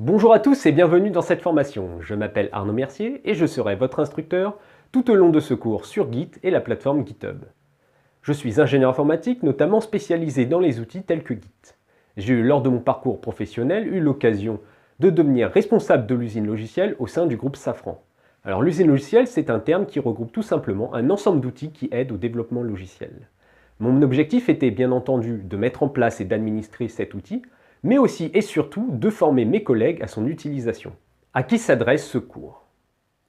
Bonjour à tous et bienvenue dans cette formation. Je m'appelle Arnaud Mercier et je serai votre instructeur tout au long de ce cours sur Git et la plateforme GitHub. Je suis ingénieur informatique, notamment spécialisé dans les outils tels que Git. J'ai eu, lors de mon parcours professionnel, l'occasion de devenir responsable de l'usine logicielle au sein du groupe Safran. Alors l'usine logicielle, c'est un terme qui regroupe tout simplement un ensemble d'outils qui aident au développement logiciel. Mon objectif était bien entendu de mettre en place et d'administrer cet outil, mais aussi et surtout de former mes collègues à son utilisation. À qui s'adresse ce cours?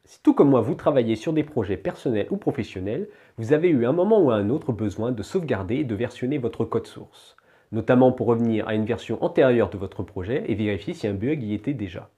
Si tout comme moi vous travaillez sur des projets personnels ou professionnels, vous avez eu un moment ou à un autre besoin de sauvegarder et de versionner votre code source, notamment pour revenir à une version antérieure de votre projet et vérifier si un bug y était déjà.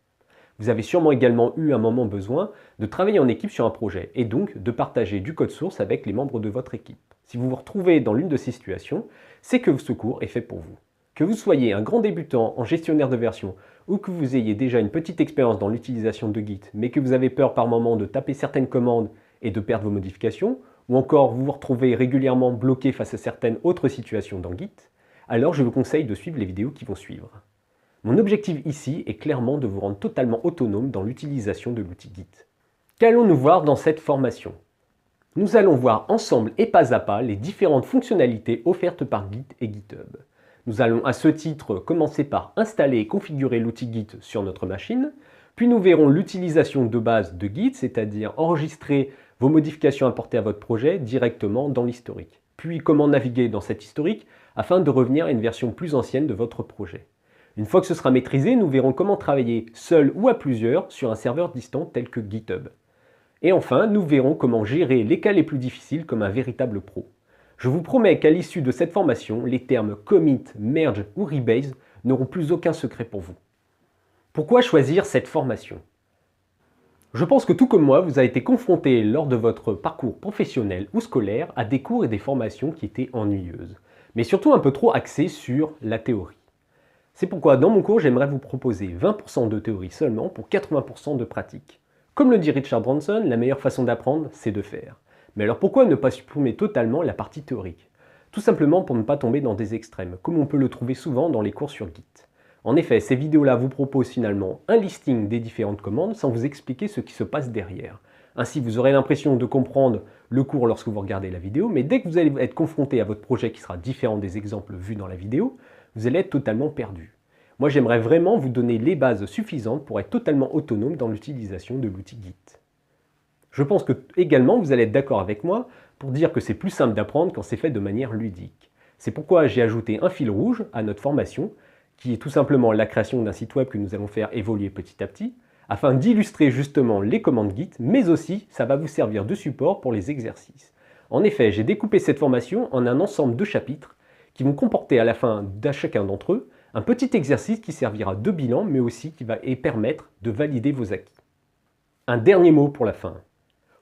Vous avez sûrement également eu un moment besoin de travailler en équipe sur un projet et donc de partager du code source avec les membres de votre équipe. Si vous vous retrouvez dans l'une de ces situations, c'est que ce cours est fait pour vous. Que vous soyez un grand débutant en gestionnaire de version ou que vous ayez déjà une petite expérience dans l'utilisation de Git, mais que vous avez peur par moment de taper certaines commandes et de perdre vos modifications, ou encore vous vous retrouvez régulièrement bloqué face à certaines autres situations dans Git, alors je vous conseille de suivre les vidéos qui vont suivre. Mon objectif ici est clairement de vous rendre totalement autonome dans l'utilisation de l'outil Git. Qu'allons-nous voir dans cette formation? Nous allons voir ensemble et pas à pas les différentes fonctionnalités offertes par Git et GitHub. Nous allons à ce titre commencer par installer et configurer l'outil Git sur notre machine, puis nous verrons l'utilisation de base de Git, c'est-à-dire enregistrer vos modifications apportées à votre projet directement dans l'historique, puis comment naviguer dans cet historique afin de revenir à une version plus ancienne de votre projet. Une fois que ce sera maîtrisé, nous verrons comment travailler seul ou à plusieurs sur un serveur distant tel que GitHub. Et enfin, nous verrons comment gérer les cas les plus difficiles comme un véritable pro. Je vous promets qu'à l'issue de cette formation, les termes commit, merge ou rebase n'auront plus aucun secret pour vous. Pourquoi choisir cette formation? Je pense que tout comme moi, vous avez été confronté lors de votre parcours professionnel ou scolaire à des cours et des formations qui étaient ennuyeuses, mais surtout un peu trop axées sur la théorie. C'est pourquoi dans mon cours, j'aimerais vous proposer 20% de théorie seulement pour 80% de pratique. Comme le dit Richard Branson, la meilleure façon d'apprendre, c'est de faire. Mais alors pourquoi ne pas supprimer totalement la partie théorique? Tout simplement pour ne pas tomber dans des extrêmes, comme on peut le trouver souvent dans les cours sur Git. En effet, ces vidéos-là vous proposent finalement un listing des différentes commandes sans vous expliquer ce qui se passe derrière. Ainsi, vous aurez l'impression de comprendre le cours lorsque vous regardez la vidéo, mais dès que vous allez être confronté à votre projet qui sera différent des exemples vus dans la vidéo, vous allez être totalement perdu. Moi, j'aimerais vraiment vous donner les bases suffisantes pour être totalement autonome dans l'utilisation de l'outil Git. Je pense que également vous allez être d'accord avec moi pour dire que c'est plus simple d'apprendre quand c'est fait de manière ludique. C'est pourquoi j'ai ajouté un fil rouge à notre formation, qui est tout simplement la création d'un site web que nous allons faire évoluer petit à petit, afin d'illustrer justement les commandes Git, mais aussi ça va vous servir de support pour les exercices. En effet, j'ai découpé cette formation en un ensemble de chapitres qui vont comporter à la fin de chacun d'entre eux un petit exercice qui servira de bilan, mais aussi qui va permettre de valider vos acquis. Un dernier mot pour la fin.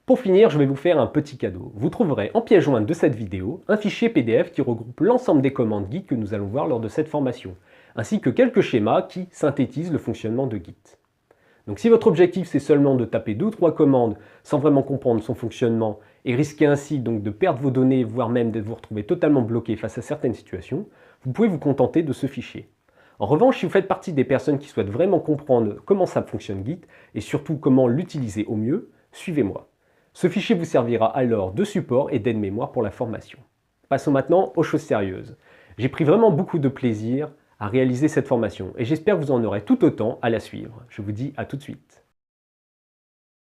Pour finir, je vais vous faire un petit cadeau. Vous trouverez en pièce jointe de cette vidéo un fichier PDF qui regroupe l'ensemble des commandes Git que nous allons voir lors de cette formation, ainsi que quelques schémas qui synthétisent le fonctionnement de Git. Donc si votre objectif c'est seulement de taper 2 ou 3 commandes sans vraiment comprendre son fonctionnement et risquer ainsi donc de perdre vos données, voire même de vous retrouver totalement bloqué face à certaines situations, vous pouvez vous contenter de ce fichier. En revanche, si vous faites partie des personnes qui souhaitent vraiment comprendre comment ça fonctionne Git et surtout comment l'utiliser au mieux, suivez-moi. Ce fichier vous servira alors de support et d'aide-mémoire pour la formation. Passons maintenant aux choses sérieuses. J'ai pris vraiment beaucoup de plaisir à réaliser cette formation et j'espère que vous en aurez tout autant à la suivre. Je vous dis à tout de suite.